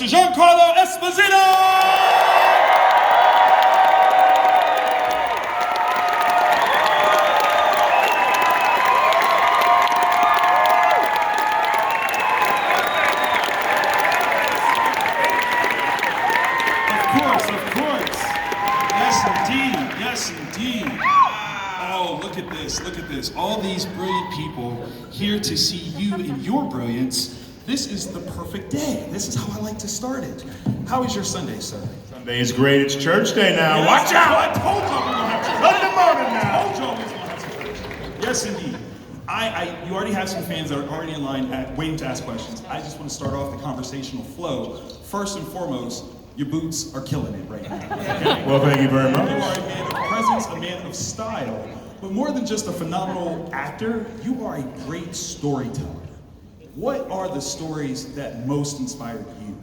Giancarlo Esposito! Of course. Yes, indeed. Oh, look at this. All these brilliant people here to see you in your brilliance. This is the perfect day. This is how I like to start it. How is your Sunday, sir? Sunday is great. It's church day now. Yes, Watch out! I told y'all we're gonna have church. Sunday morning now. I told y'all we was gonna have some church. Yes, indeed. You already have some fans that are already in line waiting to ask questions. I just want to start off the conversational flow. First and foremost, your boots are killing it right now. Okay? Well, thank you very much. You are a man of presence, a man of style, but more than just a phenomenal actor, you are a great storyteller. What are the stories that most inspired you?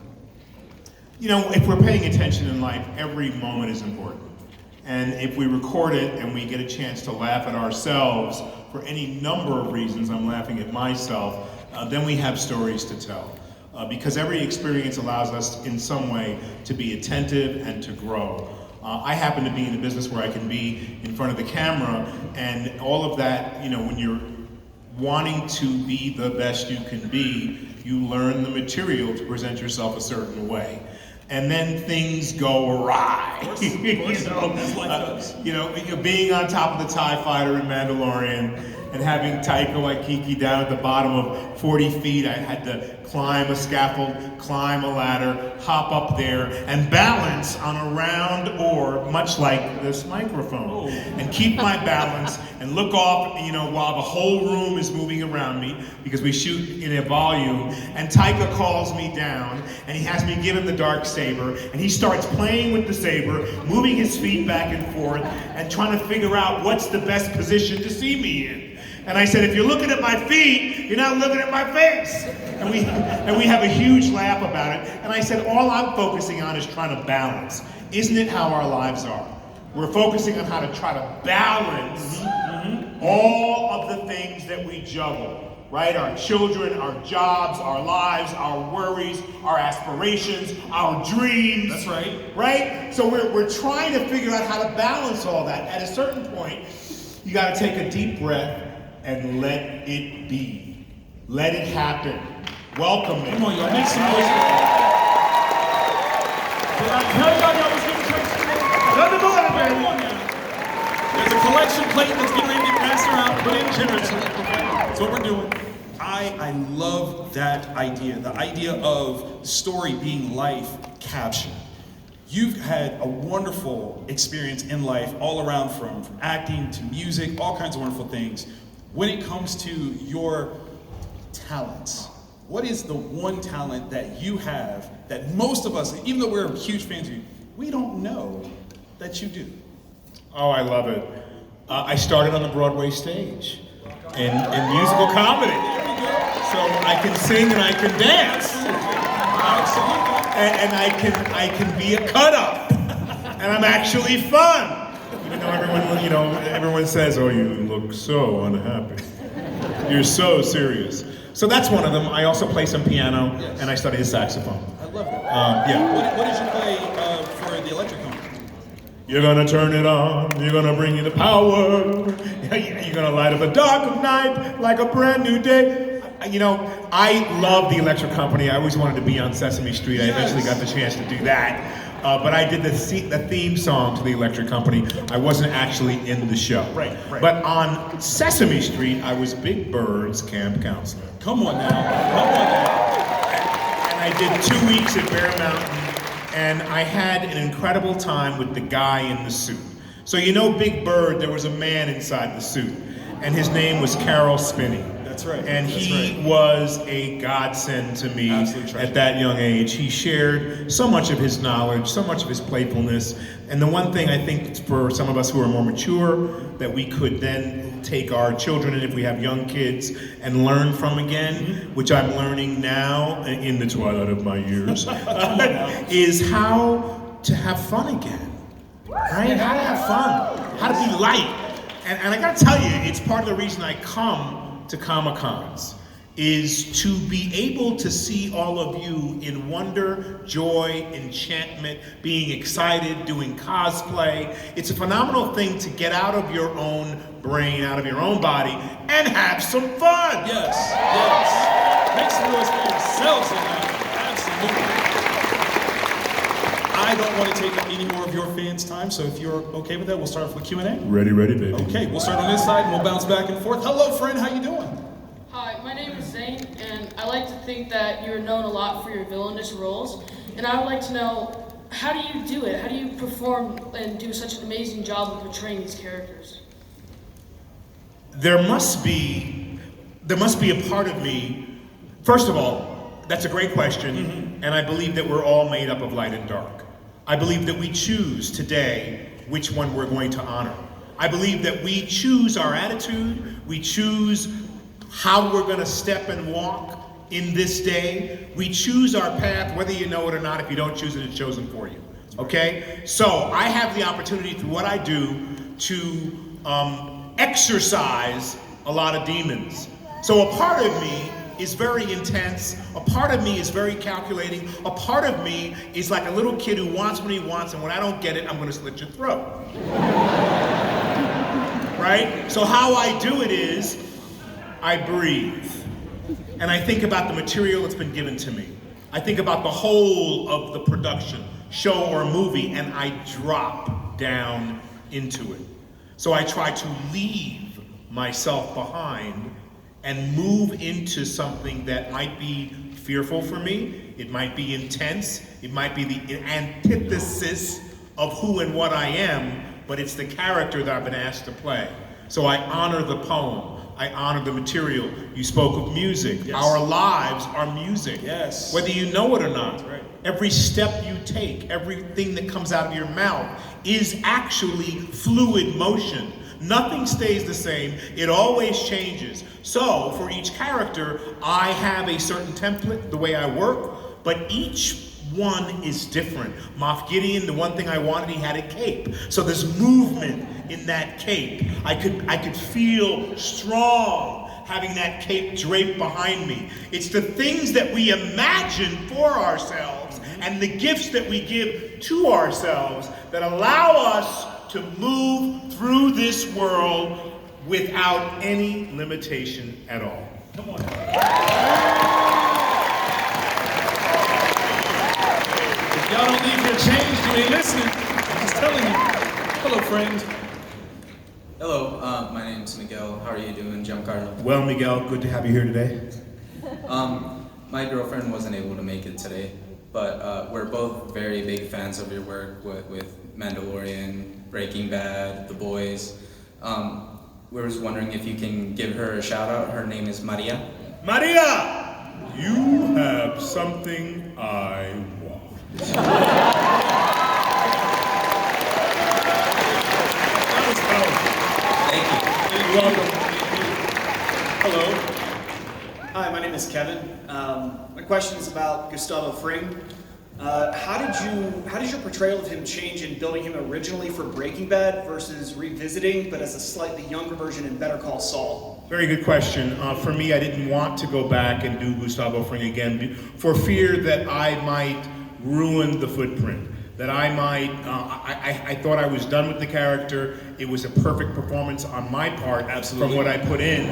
You know, if we're paying attention in life, every moment is important. And if we record it and we get a chance to laugh at ourselves for any number of reasons, I'm laughing at myself, then we have stories to tell. Because every experience allows us in some way to be attentive and to grow. I happen to be in a business where I can be in front of the camera, and all of that, you know, when you're wanting to be the best you can be, you learn the material to present yourself a certain way. And then things go awry. Of course, as life does. Being on top of the TIE fighter in Mandalorian and having Taika Waititi down at the bottom of 40 feet, I had to climb a scaffold, climb a ladder, hop up there, and balance on a round orb, much like this microphone, and keep my balance and look off, while the whole room is moving around me, because we shoot in a volume, and Taika calls me down, and he has me give him the dark saber, and he starts playing with the saber, moving his feet back and forth, and trying to figure out what's the best position to see me in. And I said, if you're looking at my feet, you're not looking at my face. And we have a huge laugh about it. And I said, all I'm focusing on is trying to balance. Isn't it how our lives are? We're focusing on how to try to balance all of the things that we juggle, right? Our children, our jobs, our lives, our worries, our aspirations, our dreams. That's right. Right? So we're trying to figure out how to balance all that. At a certain point, you got to take a deep breath and let it be. Let it happen. Welcome it. Come on, y'all. Make some noise. Did I tell y'all was getting church today? Sunday morning, baby. Come on now. There's a collection plate that's getting ready to get passed around. Put in generously. That's what we're doing. I love that idea. The idea of story being life capture. You've had a wonderful experience in life all around, from acting to music, all kinds of wonderful things. When it comes to your talents, what is the one talent that you have that most of us, even though we're huge fans of you, we don't know that you do? Oh, I love it. I started on the Broadway stage in musical comedy. So I can sing and I can dance. And I can be a cut-up. And I'm actually fun. Even though everyone says, oh, you look so unhappy. You're so serious. So that's one of them. I also play some piano, and I study the saxophone. I love it. Yeah. What did you play for the electric company? You're gonna turn it on, you're gonna bring you the power. You're gonna light up the dark of night like a brand new day. I love the electric company. I always wanted to be on Sesame Street. I eventually got the chance to do that. But I did the theme song to the Electric Company. I wasn't actually in the show. Right. But on Sesame Street, I was Big Bird's camp counselor. Come on now. And I did 2 weeks at Bear Mountain, and I had an incredible time with the guy in the suit. So Big Bird, there was a man inside the suit, and his name was Carol Spinney. That's right. And he was a godsend to me at that young age. He shared so much of his knowledge, so much of his playfulness. And the one thing I think for some of us who are more mature, that we could then take our children, and if we have young kids, and learn from again, which I'm learning now in the twilight of my years, is how to have fun again. Right? How to have fun. How to be light. And I gotta tell you, it's part of the reason I come to Comic-Cons, is to be able to see all of you in wonder, joy, enchantment, being excited, doing cosplay. It's a phenomenal thing to get out of your own brain, out of your own body, and have some fun. Yes, yes. Make some noise for yourselves in that. Absolutely. I don't want to take up any more of your fans' time, so if you're okay with that, we'll start off with Q&A. Ready, baby. Okay, we'll start on this side and we'll bounce back and forth. Hello, friend, how you doing? Hi, my name is Zane, and I like to think that you're known a lot for your villainous roles. And I would like to know, how do you do it? How do you perform and do such an amazing job of portraying these characters? There must be a part of me. First of all, that's a great question, and I believe that we're all made up of light and dark. I believe that we choose today which one we're going to honor. I believe that we choose our attitude, we choose how we're going to step and walk in this day. We choose our path, whether you know it or not. If you don't choose it, it's chosen for you. Okay? So I have the opportunity through what I do to exercise a lot of demons. So a part of me is very intense. A part of me is very calculating. A part of me is like a little kid who wants what he wants, and when I don't get it, I'm going to slit your throat. Right? So how I do it is, I breathe, and I think about the material that's been given to me. I think about the whole of the production, show or movie, and I drop down into it. So I try to leave myself behind and move into something that might be fearful for me. It might be intense. It might be the antithesis of who and what I am, but it's the character that I've been asked to play. So I honor the poem. I honor the material. You spoke of music. Yes. Our lives are music. Yes. Whether you know it or not. Right. Every step you take, everything that comes out of your mouth is actually fluid motion. Nothing stays the same. It always changes. So for each character, I have a certain template, the way I work, but each one is different. Moff Gideon, the one thing I wanted, he had a cape. So there's movement in that cape. I could feel strong having that cape draped behind me. It's the things that we imagine for ourselves and the gifts that we give to ourselves that allow us to move through this world without any limitation at all. Come on. Y'all don't leave your change, you ain't listening. I'm just telling you. Hello, friend. Hello, my name's Miguel. How are you doing, Giancarlo? Well, Miguel, good to have you here today. My girlfriend wasn't able to make it today, but we're both very big fans of your work with Mandalorian, Breaking Bad, The Boys. We were just wondering if you can give her a shout out. Her name is Maria. Maria, you have something I want. That was powerful. Thank you. You're welcome. Hello. Hi, my name is Kevin. My question is about Gustavo Fring. How did your portrayal of him change in building him originally for Breaking Bad versus revisiting, but as a slightly younger version in Better Call Saul? Very good question. For me, I didn't want to go back and do Gustavo Fring again for fear that I might ruin the footprint. That I might, I thought I was done with the character. It was a perfect performance on my part. Absolutely. From what I put in.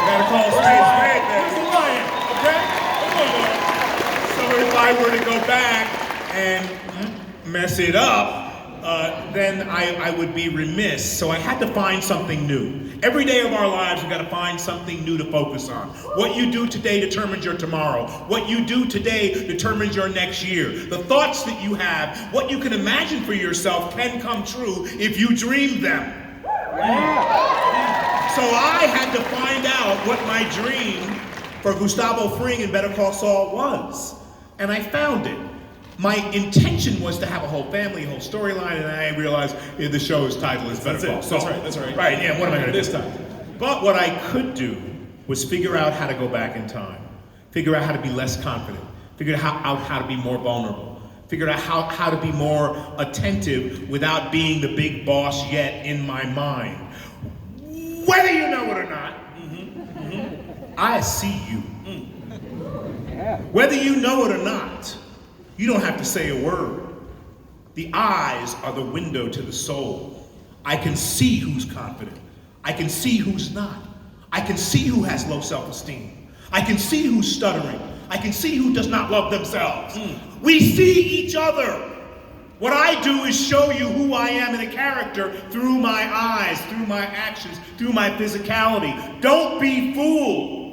Gotta call straight, Where's the lion? okay? So if I were to go back and mess it up, then I would be remiss. So I had to find something new. Every day of our lives, we've got to find something new to focus on. What you do today determines your tomorrow. What you do today determines your next year. The thoughts that you have, what you can imagine for yourself can come true if you dream them. So I had to find out what my dream for Gustavo Fring in Better Call Saul was. And I found it. My intention was to have a whole family, a whole storyline, and I realized the show's title is Better Call Saul. That's right. Right, yeah, what am I going to do? This time. But what I could do was figure out how to go back in time, figure out how to be less confident, figure out how to be more vulnerable, figure out how to be more attentive without being the big boss yet in my mind. Whether you know it or not, I see you. Whether you know it or not, you don't have to say a word. The eyes are the window to the soul. I can see who's confident. I can see who's not. I can see who has low self-esteem. I can see who's stuttering. I can see who does not love themselves. We see each other. What I do is show you who I am in a character through my eyes, through my actions, through my physicality. Don't be fooled.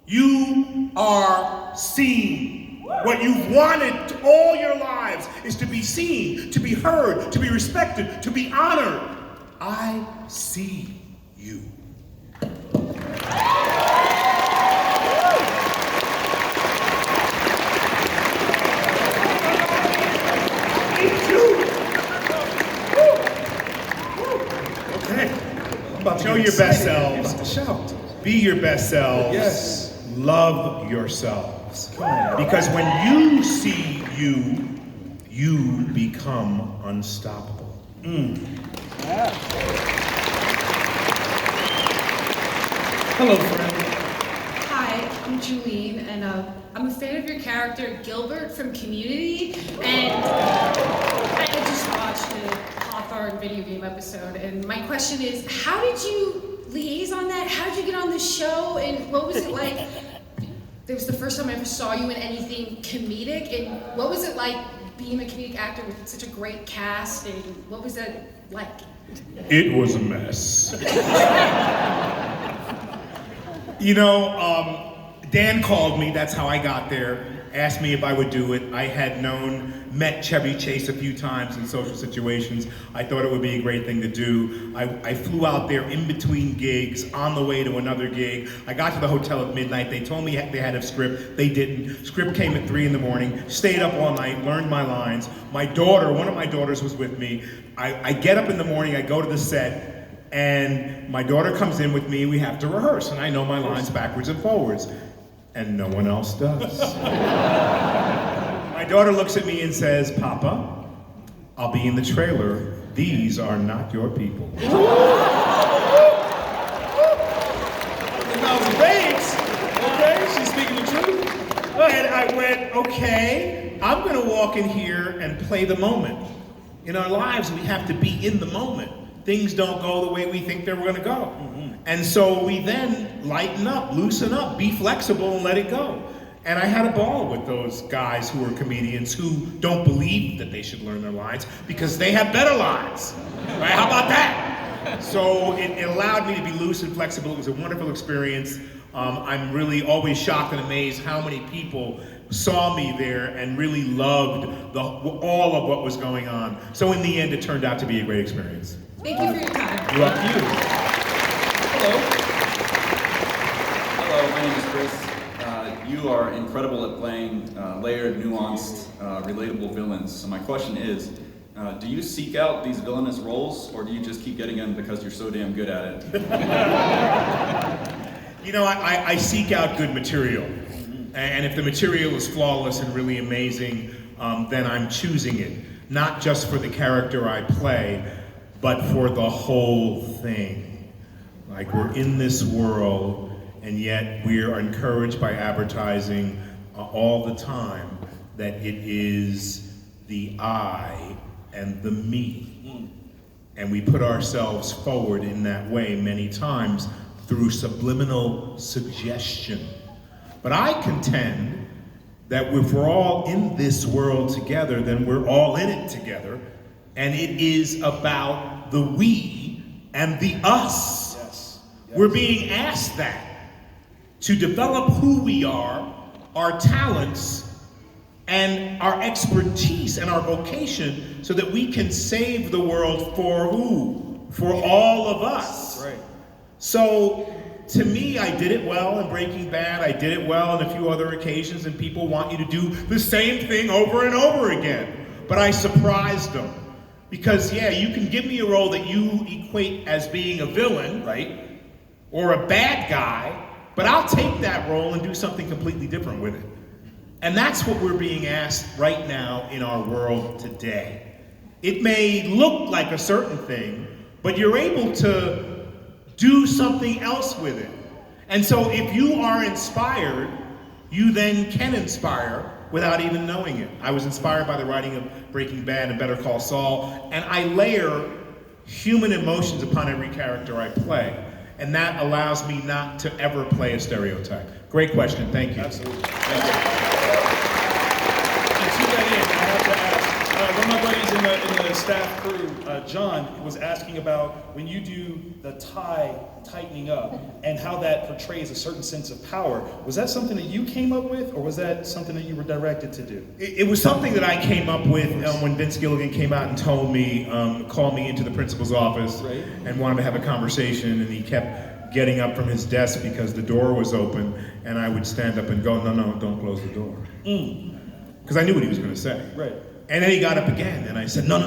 You are seen. What you've wanted all your lives is to be seen, to be heard, to be respected, to be honored. I see you. Show your best selves. Shout. Be your best selves. Yes. Love yourselves. Because when you see you, you become unstoppable. Hello, friend. Hi, I'm Julene, and I'm a fan of your character Gilbert from Community, and I just watched the Hawthorne video game episode, and my question is, how did you liaison that? How did you get on the show, and what was it like? It was the first time I ever saw you in anything comedic, and what was it like being a comedic actor with such a great cast, and what was that like? It was a mess. You know, Dan called me, that's how I got there, asked me if I would do it. I had met Chevy Chase a few times in social situations. I thought it would be a great thing to do. I flew out there in between gigs, on the way to another gig. I got to the hotel at midnight. They told me they had a script. They didn't. Script came at 3 in the morning. Stayed up all night, learned my lines. My daughter, one of my daughters was with me. I get up in the morning, I go to the set, and my daughter comes in with me, we have to rehearse, and I know my lines backwards and forwards, and no one else does. My daughter looks at me and says, Papa, I'll be in the trailer. These are not your people. Babes. Okay, she's speaking the truth. And I went, okay, I'm gonna walk in here and play the moment. In our lives, we have to be in the moment. Things don't go the way we think they're gonna go. And so we then lighten up, loosen up, be flexible and let it go. And I had a ball with those guys who are comedians who don't believe that they should learn their lines because they have better lines, right? How about that? So it allowed me to be loose and flexible. It was a wonderful experience. I'm really always shocked and amazed how many people saw me there and really loved all of what was going on. So in the end, it turned out to be a great experience. Thank you for your time. You're up. Hello. Hello, my name is Chris. You are incredible at playing layered, nuanced, relatable villains. So my question is, do you seek out these villainous roles, or do you just keep getting them because you're so damn good at it? You know, I seek out good material. And if the material is flawless and really amazing, then I'm choosing it. Not just for the character I play, but for the whole thing. Like, we're in this world, and yet we are encouraged by advertising all the time that it is the I and the me. And we put ourselves forward in that way many times through subliminal suggestion. But I contend that if we're all in this world together, then we're all in it together. And it is about the we and the us. Yes. We're being asked that, to develop who we are, our talents, and our expertise and our vocation so that we can save the world for who? For all of us. Right. So, to me, I did it well in Breaking Bad. I did it well on a few other occasions, and people want you to do the same thing over and over again. But I surprised them. Because, yeah, you can give me a role that you equate as being a villain, right? Or a bad guy, but I'll take that role and do something completely different with it. And that's what we're being asked right now in our world today. It may look like a certain thing, but you're able to do something else with it. And so if you are inspired, you then can inspire without even knowing it. I was inspired by the writing of Breaking Bad and Better Call Saul, and I layer human emotions upon every character I play. And that allows me not to ever play a stereotype. Great question, thank you. Absolutely. Thank you. And to that end, I have to ask, one of my buddies in the staff crew, John, was asking about when you do the tie tightening up and how that portrays a certain sense of power. Was that something that you came up with, or was that something that you were directed to do? It was something that I came up with when Vince Gilligan came out and told me, called me into the principal's office Right. and wanted to have a conversation, and he kept getting up from his desk because the door was open, and I would stand up and go, no, don't close the door. Because I knew what he was going to say. Right. And then he got up again, and I said, no,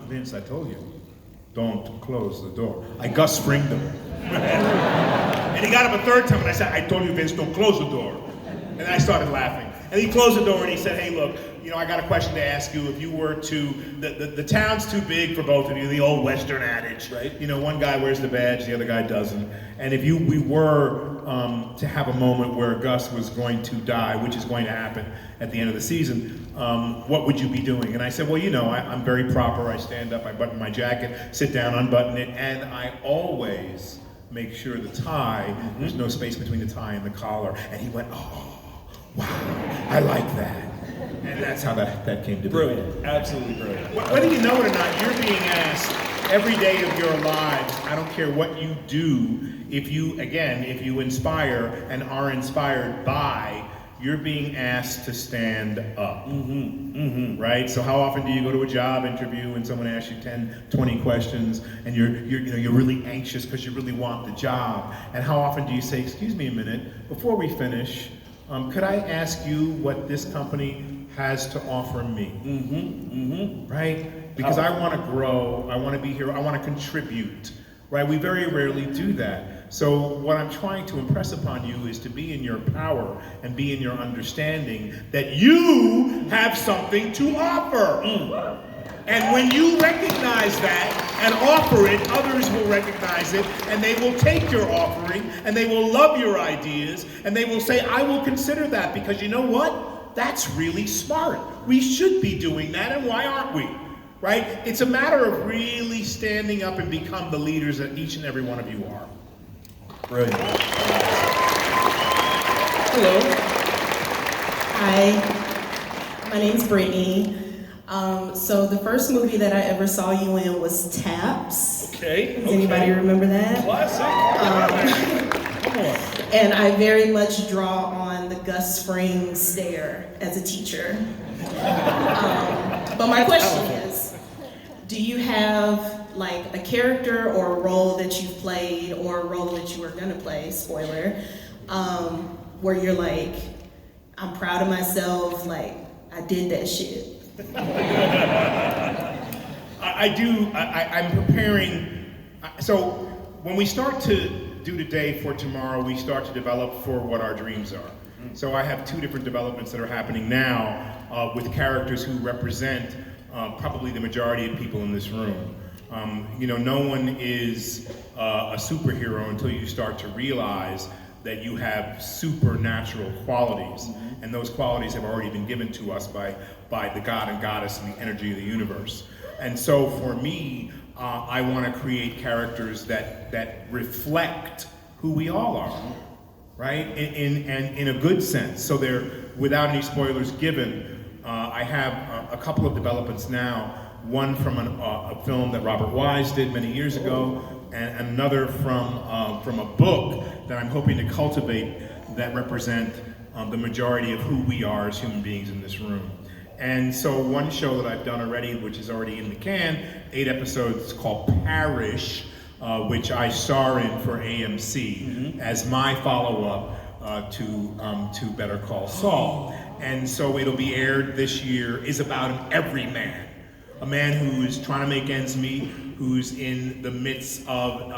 Vince, I told you, don't close the door. I Gus Fringed him. And he got up a third time, and I said, I told you, Vince, don't close the door. And I started laughing. And he closed the door, and he said, hey, look, I got a question to ask you. If you were to, the town's too big for both of you, the old Western adage. Right. One guy wears the badge, the other guy doesn't. And if we were to have a moment where Gus was going to die, which is going to happen at the end of the season, what would you be doing? And I said, well, I'm very proper. I stand up, I button my jacket, sit down, unbutton it, and I always make sure the tie, there's no space between the tie and the collar. And he went, oh, wow, I like that. And that's how that came to be. Brilliant. Absolutely brilliant. Whether you know it or not, you're being asked every day of your lives, I don't care what you do, if you inspire and are inspired by, you're being asked to stand up, right? So how often do you go to a job interview and someone asks you 10, 20 questions and you're really anxious because you really want the job? And how often do you say, excuse me a minute, before we finish, could I ask you what this company has to offer me? Right? Because I want to grow, I want to be here, I want to contribute, right? We very rarely do that. So what I'm trying to impress upon you is to be in your power and be in your understanding that you have something to offer. And when you recognize that and offer it, others will recognize it, and they will take your offering, and they will love your ideas, and they will say, I will consider that, because you know what? That's really smart. We should be doing that, and why aren't we? Right? It's a matter of really standing up and become the leaders that each and every one of you are. Brilliant. Hello. Hi. My name's Brittany. So the first movie that I ever saw you in was Taps. Okay. Does anybody remember that? Classic. Come on. And I very much draw on the Gus Fring stare as a teacher. But my question is, do you have like a character or a role that you've played or a role that you were gonna play, spoiler, where you're like, I'm proud of myself, like I did that shit? I do, I'm preparing, so when we start to do today for tomorrow, we start to develop for what our dreams are. So I have two different developments that are happening now with characters who represent probably the majority of people in this room. No one is a superhero until you start to realize that you have supernatural qualities, and those qualities have already been given to us by the God and Goddess and the energy of the universe. And so for me, I want to create characters that reflect who we all are, right? In a good sense. So they're, without any spoilers given, I have a couple of developments now. One from a film that Robert Wise did many years ago, and another from a book that I'm hoping to cultivate that represent the majority of who we are as human beings in this room. And so one show that I've done already, which is already in the can, 8 episodes, called Parish, which I star in for AMC as my follow-up to Better Call Saul. And so it'll be aired this year, is about an everyman. A man who is trying to make ends meet, who's in the midst of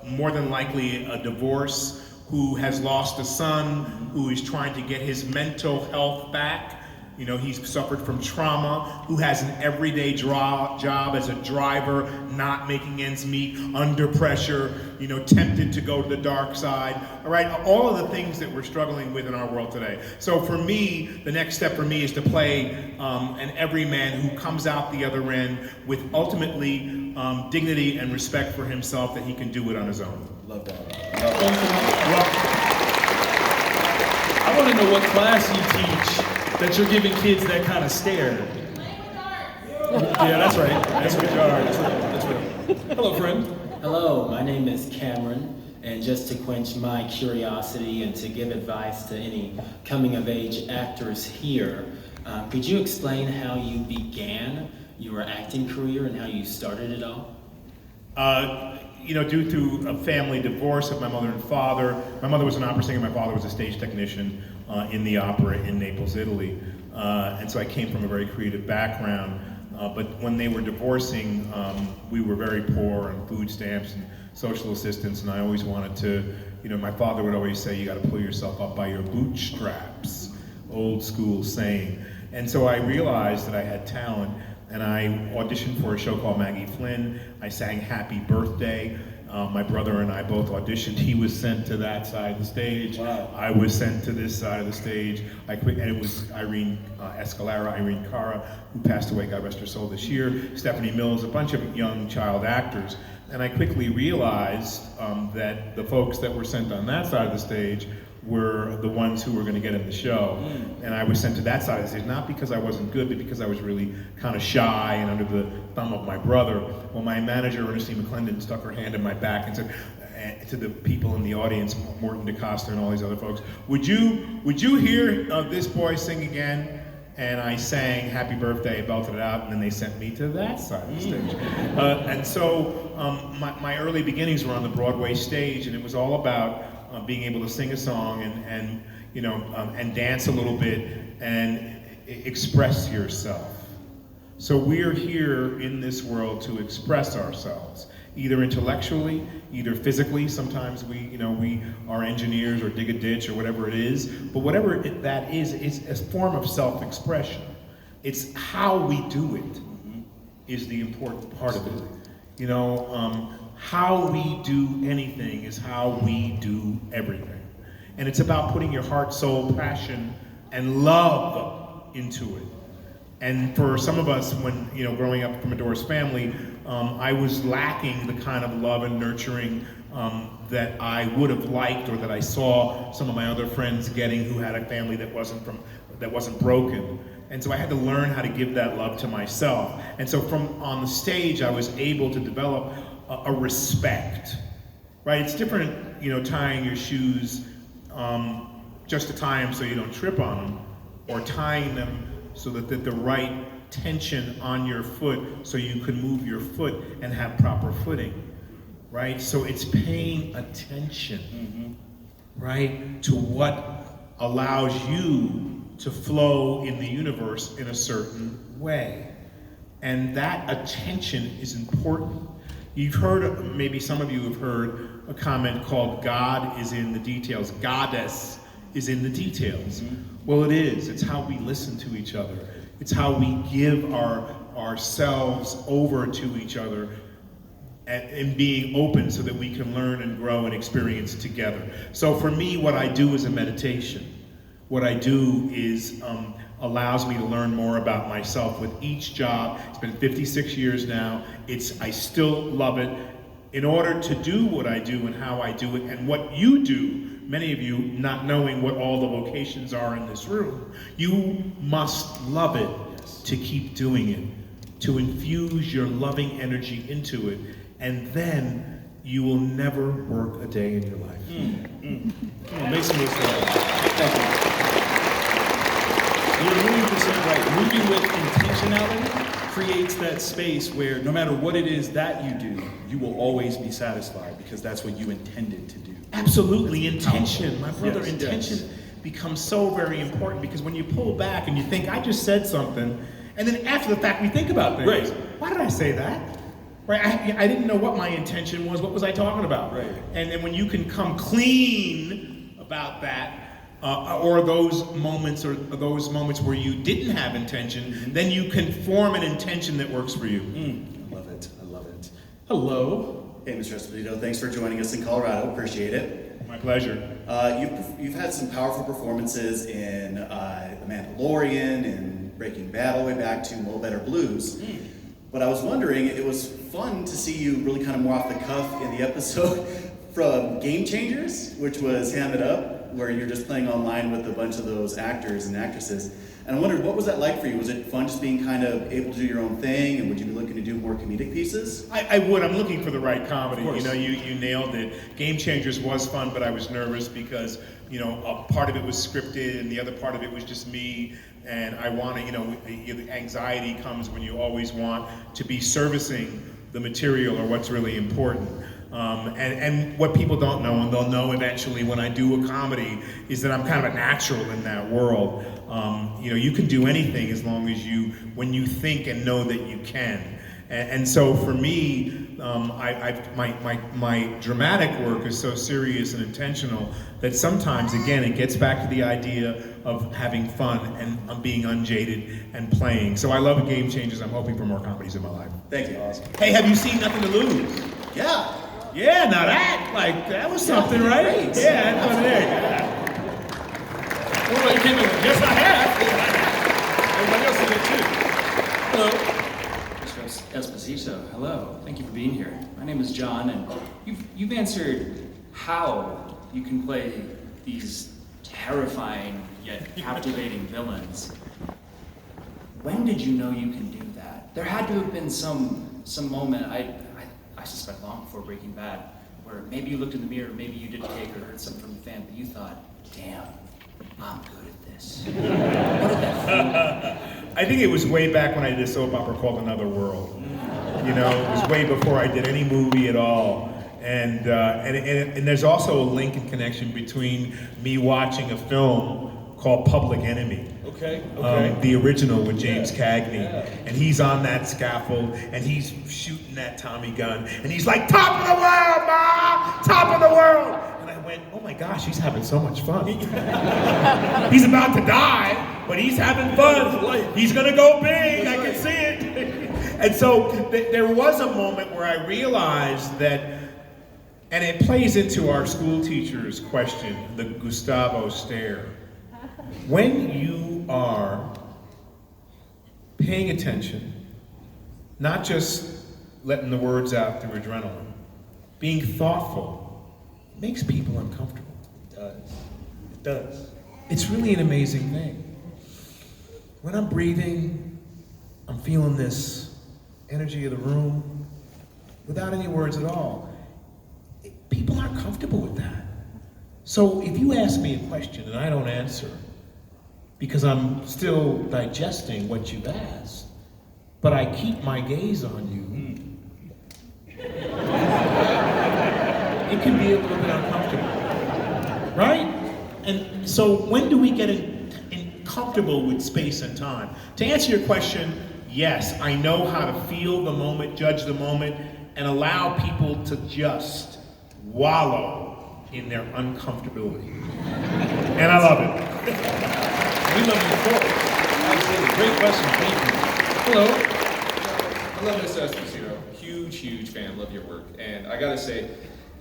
more than likely a divorce, who has lost a son, who is trying to get his mental health back, You know, he's suffered from trauma, who has an everyday job as a driver, not making ends meet, under pressure, you know, tempted to go to the dark side. All right, all of the things that we're struggling with in our world today. So for me, the next step for me is to play an everyman who comes out the other end with ultimately dignity and respect for himself, that he can do it on his own. Love that. I want to know what class you teach that you're giving kids that kind of stare. Yeah, that's right. That's a good guard. That's right. Hello, friend. Hello, my name is Cameron, and just to quench my curiosity and to give advice to any coming-of-age actors here, could you explain how you began your acting career and how you started it all? You know, due to a family divorce of my mother and father, my mother was an opera singer, my father was a stage technician in the opera in Naples, Italy. And so I came from a very creative background. But when they were divorcing, we were very poor on food stamps and social assistance, and I always wanted to, you know, my father would always say, you gotta pull yourself up by your bootstraps, old school saying. And so I realized that I had talent, and I auditioned for a show called Maggie Flynn. I sang Happy Birthday. My brother and I both auditioned. He was sent to that side of the stage. Wow. I was sent to this side of the stage. And it was Irene Escalara, Irene Cara, who passed away, God rest her soul, this year, Stephanie Mills, a bunch of young child actors. And I quickly realized that the folks that were sent on that side of the stage were the ones who were going to get in the show. And I was sent to that side of the stage, not because I wasn't good, but because I was really kind of shy and under the thumb of my brother. Well, my manager, Ernestine McClendon, stuck her hand in my back and said to the people in the audience, Morton DeCosta and all these other folks, would you hear this boy sing again? And I sang Happy Birthday, belted it out, and then they sent me to that side of the stage. And so my early beginnings were on the Broadway stage, and it was all about being able to sing a song and you know, and dance a little bit and express yourself. So we're here in this world to express ourselves, either intellectually, either physically. Sometimes we are engineers or dig a ditch or whatever it is. But whatever that is, it's a form of self-expression. It's how we do it is the important part of it. You know, how we do anything is how we do everything. And it's about putting your heart, soul, passion, and love into it. And for some of us, when, you know, growing up from a Doors family, I was lacking the kind of love and nurturing that I would have liked, or that I saw some of my other friends getting who had a family that wasn't broken. And so I had to learn how to give that love to myself. And so from on the stage, I was able to develop a respect, right? It's different, you know, tying your shoes just to tie them so you don't trip on them, or tying them so that the right tension on your foot so you can move your foot and have proper footing, right? So it's paying attention, right, to what allows you to flow in the universe in a certain way. And that attention is important. You've heard, maybe some of you have heard a comment called God is in the details. Goddess is in the details. Well, it is. It's how we listen to each other. It's how we give ourselves over to each other and being open so that we can learn and grow and experience together. So for me, what I do is a meditation. What I do is allows me to learn more about myself with each job. It's been 56 years now. I still love it. In order to do what I do and how I do it and what you do, many of you not knowing what all the vocations are in this room, you must love it to keep doing it, to infuse your loving energy into it, and then you will never work a day in your life. Make some moves for that. Thank you. You're 100% right. Moving with intentionality creates that space where no matter what it is that you do, you will always be satisfied because that's what you intended to do. Absolutely, intention. My brother, Yes, intention yes. becomes so very important, because when you pull back and you think, I just said something, and then after the fact we think about things. Right. Why did I say that? Right? I didn't know what my intention was. What was I talking about? Right. And then when you can come clean about that, or those moments where you didn't have intention, then you can form an intention that works for you. I love it. I love it. Hello. Hey, Mr. Esposito, thanks for joining us in Colorado. Appreciate it. My pleasure. You've had some powerful performances in The Mandalorian and Breaking Bad, all the way back to Mo' Better Blues. But I was wondering, it was fun to see you really kind of more off the cuff in the episode from Game Changers, which was Ham It Up, where you're just playing online with a bunch of those actors and actresses. And I wondered, what was that like for you? Was it fun just being kind of able to do your own thing, and would you be looking to do more comedic pieces? I would. I'm looking for the right comedy. You know, you nailed it. Game Changers was fun, but I was nervous because, you know, a part of it was scripted and the other part of it was just me. And I want to, you know, the anxiety comes when you always want to be servicing the material or what's really important. And what people don't know, and they'll know eventually when I do a comedy, is that I'm kind of a natural in that world. You know, you can do anything as long as when you think and know that you can. And so for me, my dramatic work is so serious and intentional that sometimes, again, it gets back to the idea of having fun and being unjaded and playing. So I love Game Changers. I'm hoping for more comedies in my life. Thank you. Awesome. Hey, have you seen Nothing to Lose? Yeah. Yeah, now that was something, right? Great. Yeah, that's fun there. Well, you came in. Yes, I have. Everybody else did it too. Hello. Mr. Esposito, hello. Thank you for being here. My name is John, and you've answered how you can play these terrifying yet captivating villains. When did you know you can do that? There had to have been some moment, I suspect long before Breaking Bad, where maybe you looked in the mirror, maybe you did a take or heard something from the fan, but you thought, damn, I'm good at this. What did that feel? I think it was way back when I did a soap opera called Another World. You know, it was way before I did any movie at all. And there's also a link and connection between me watching a film called Public Enemy. Okay. The original with James Cagney. And he's on that scaffold and he's shooting that Tommy gun and he's like, top of the world, Ma! Top of the world! And I went, oh my gosh, he's having so much fun. He's about to die, but he's having fun. He's gonna go big, I can see it. And so there was a moment where I realized that, and it plays into our school teacher's question, the Gustavo stare. When you are paying attention, not just letting the words out through adrenaline, being thoughtful, makes people uncomfortable. It does. It does. It's really an amazing thing. When I'm breathing, I'm feeling this energy of the room without any words at all. People aren't comfortable with that. So if you ask me a question and I don't answer, because I'm still digesting what you've asked, but I keep my gaze on you, it can be a little bit uncomfortable, right? And so when do we get comfortable with space and time? To answer your question, yes, I know how to feel the moment, judge the moment, and allow people to just wallow in their uncomfortability. And I love it. We love you for it. Absolutely. Great question. Thank you. Hello. I love Mr. Esposito. Huge fan. Love your work. And I gotta say,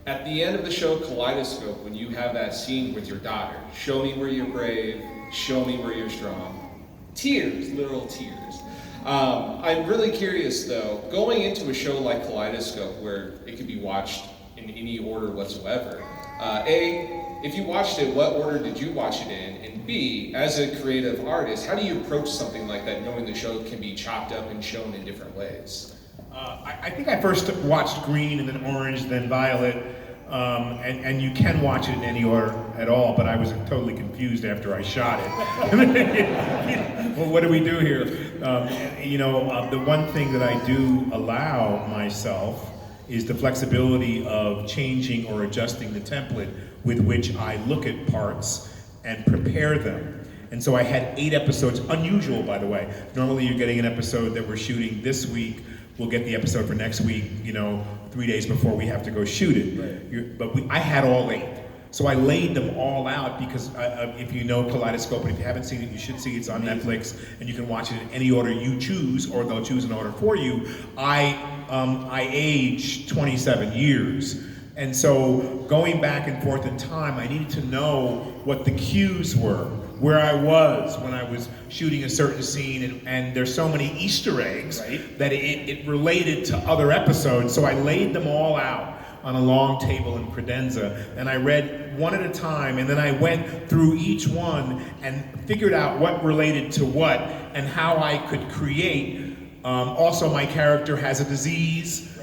at the end of the show Kaleidoscope, when you have that scene with your daughter, show me where you're brave, show me where you're strong. Tears, literal tears. I'm really curious though, going into a show like Kaleidoscope where it can be watched in any order whatsoever, A, if you watched it, what order did you watch it in? And B, as a creative artist, how do you approach something like that, knowing the show can be chopped up and shown in different ways? I think I first watched green and then orange, then violet, and you can watch it in any order at all, but I was totally confused after I shot it. Well, what do we do here? The one thing that I do allow myself is the flexibility of changing or adjusting the template with which I look at parts and prepare them. And so I had 8 episodes, unusual by the way. Normally you're getting an episode that we're shooting this week, we'll get the episode for next week, 3 days before we have to go shoot it. Right. But I had all 8. So I laid them all out because if you know Kaleidoscope, and if you haven't seen it, you should see it. It's on Netflix, and you can watch it in any order you choose, or they'll choose an order for you. I aged 27 years. And so going back and forth in time, I needed to know what the cues were, where I was when I was shooting a certain scene, and there's so many Easter eggs that it related to other episodes. So I laid them all out on a long table in credenza, and I read one at a time, and then I went through each one and figured out what related to what and how I could create. Also, my character has a disease,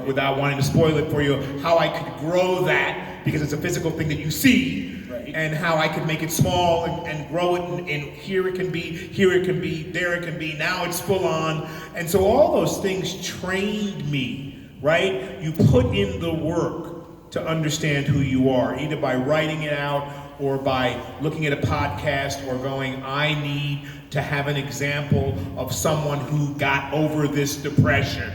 without wanting to spoil it for you, how I could grow that, because it's a physical thing that you see, and how I could make it small and grow it, and here it can be, here it can be, there it can be, now it's full on. And so all those things trained me. Right? You put in the work to understand who you are, either by writing it out or by looking at a podcast or going, I need to have an example of someone who got over this depression.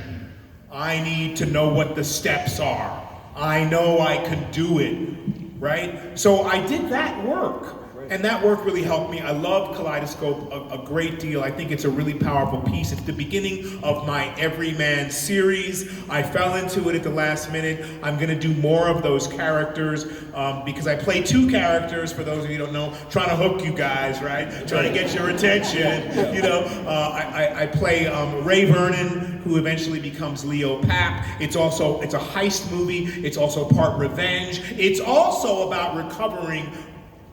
I need to know what the steps are. I know I can do it, right? So I did that work. And that work really helped me. I love Kaleidoscope a great deal. I think it's a really powerful piece. It's the beginning of my Everyman series. I fell into it at the last minute. I'm going to do more of those characters because I play two characters, for those of you who don't know, trying to hook you guys, right? Trying to get your attention. You know, I play Ray Vernon, who eventually becomes Leo Papp. It's a heist movie. It's also part revenge. It's also about recovering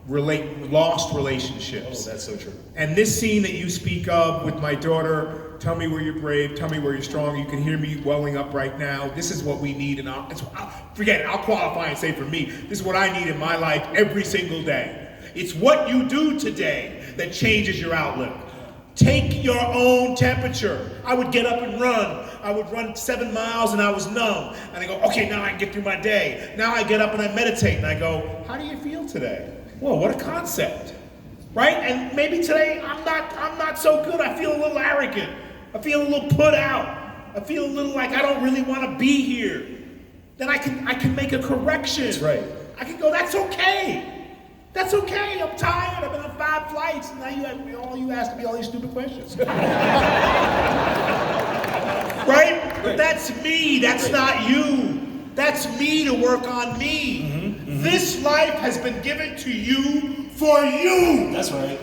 lost relationships. Oh, that's so true. And this scene that you speak of with my daughter, tell me where you're brave, tell me where you're strong, you can hear me welling up right now. This is what we need, and I'll qualify and say for me, this is what I need in my life every single day. It's what you do today that changes your outlook. Take your own temperature. I would get up and run. I would run 7 miles and I was numb. And I go, okay, now I can get through my day. Now I get up and I meditate and I go, how do you feel today? Whoa, what a concept, right? And maybe today I'm not so good. I feel a little arrogant. I feel a little put out. I feel a little like I don't really want to be here. Then I can make a correction. That's right. I can go, that's okay. That's okay. I'm tired. I've been on 5 flights, and now you asked me all these stupid questions. Right? But that's me. That's not you. That's me to work on me. This life has been given to you for you. That's right.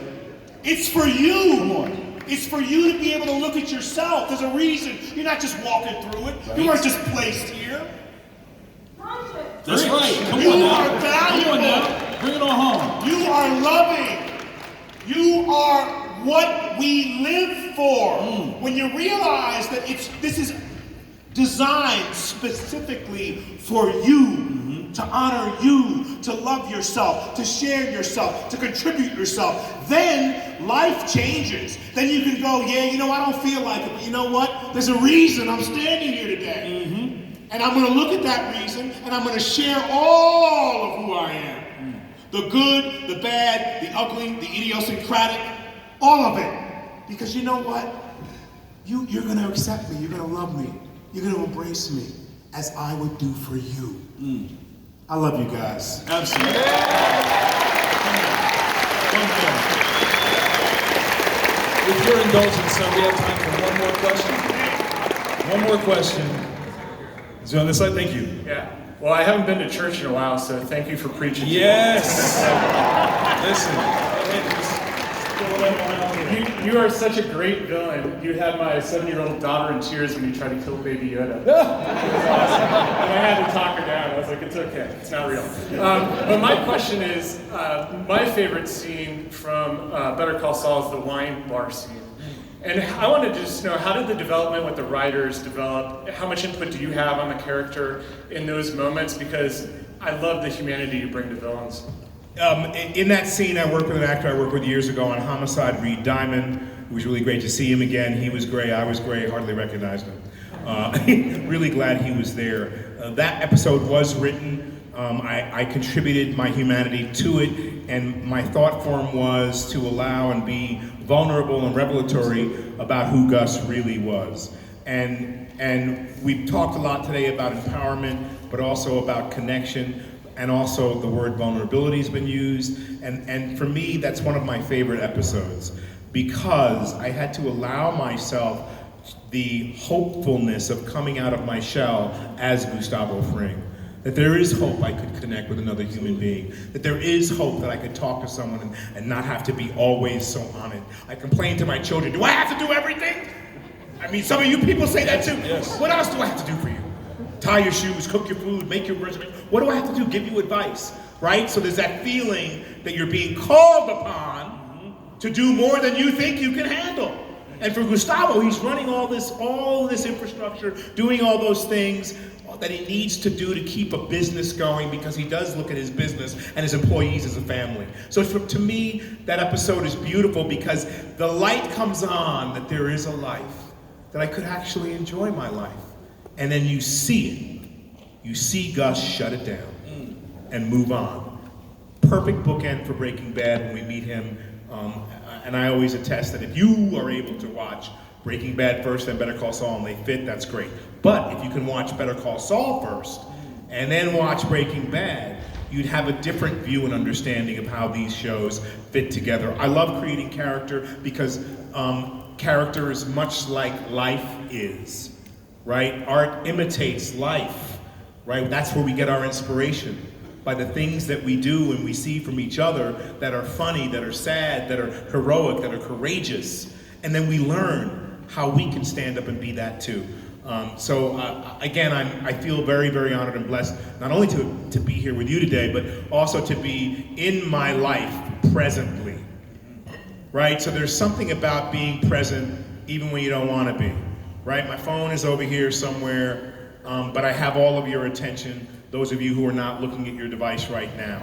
It's for you. Come on. It's for you to be able to look at yourself. There's a reason. You're not just walking through it. Right. You weren't just placed here. That's right. Come You on now. are valuable. Come on now. Bring it on home. You are loving. You are what we live for. When you realize that this is designed specifically for you, to honor you, to love yourself, to share yourself, to contribute yourself, then life changes. Then you can go, yeah, you know, I don't feel like it, but you know what? There's a reason I'm standing here today. And I'm going to look at that reason, and I'm going to share all of who I am. The good, the bad, the ugly, the idiosyncratic, all of it. Because you know what? You're going to accept me. You're going to love me. You're going to embrace me as I would do for you. I love you guys. Absolutely. With your indulgence, sir, we have time for one more question. One more question. Is it on this side? Thank you. Yeah. Well, I haven't been to church in a while, so thank you for preaching. Yes. You are such a great villain. You had my 7-year-old daughter in tears when you tried to kill Baby Yoda. It was awesome. And I had to talk her down. I was like, it's okay. It's not real. But my question is, my favorite scene from Better Call Saul is the wine bar scene. And I wanted to just know, how did the development with the writers develop? How much input do you have on the character in those moments? Because I love the humanity you bring to villains. In that scene, I worked with an actor I worked with years ago on Homicide, Reed Diamond. It was really great to see him again. He was gray, I was gray, hardly recognized him. Really glad he was there. That episode was written. I contributed my humanity to it, and my thought form was to allow and be vulnerable and revelatory about who Gus really was. And we've talked a lot today about empowerment, but also about connection. and also the word vulnerability has been used. And for me, that's one of my favorite episodes because I had to allow myself the hopefulness of coming out of my shell as Gustavo Fring. That there is hope I could connect with another human being. That there is hope that I could talk to someone and not have to be always so on it. I complain to my children, do I have to do everything? I mean, some of you people say that too. Yes. What else do I have to do for you? Tie your shoes, cook your food, make your resume. What do I have to do? Give you advice, right? So there's that feeling that you're being called upon to do more than you think you can handle. And for Gustavo, he's running all this infrastructure, doing all those things that he needs to do to keep a business going because he does look at his business and his employees as a family. So to me, that episode is beautiful because the light comes on that there is a life, that I could actually enjoy my life. And then you see it. You see Gus shut it down and move on. Perfect bookend for Breaking Bad when we meet him. And I always attest that if you are able to watch Breaking Bad first, then Better Call Saul, and they fit, that's great. But if you can watch Better Call Saul first, and then watch Breaking Bad, you'd have a different view and understanding of how these shows fit together. I love creating character because character is much like life is, right? Art imitates life, right? That's where we get our inspiration. By the things that we do and we see from each other that are funny, that are sad, that are heroic, that are courageous. And then we learn how we can stand up and be that too. Again, I feel very, very honored and blessed, not only to be here with you today, but also to be in my life presently, right? So there's something about being present even when you don't want to be, right? My phone is over here somewhere, but I have all of your attention. Those of you who are not looking at your device right now.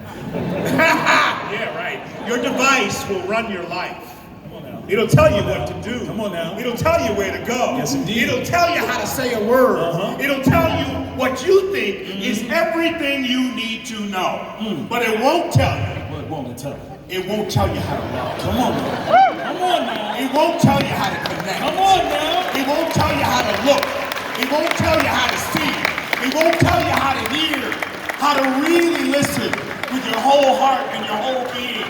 Yeah, right. Your device will run your life. Come on now. It'll tell you what to do. Come on now. It'll tell you where to go. Yes, indeed. It'll tell you how to say a word. It'll tell you what you think is everything you need to know. But it won't tell you. What won't it tell you? It won't tell you how to love. Come on now. Come on now. It won't tell you how to connect. Come on now. It won't tell you how to look. It won't tell you how to see. It won't tell you how to hear, how to really listen with your whole heart and your whole being.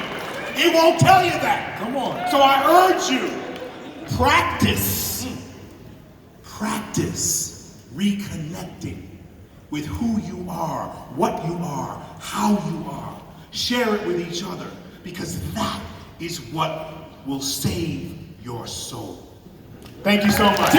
It won't tell you that. Come on. So I urge you, practice. Practice reconnecting with who you are, what you are, how you are. Share it with each other because that is what will save your soul. Thank you so much.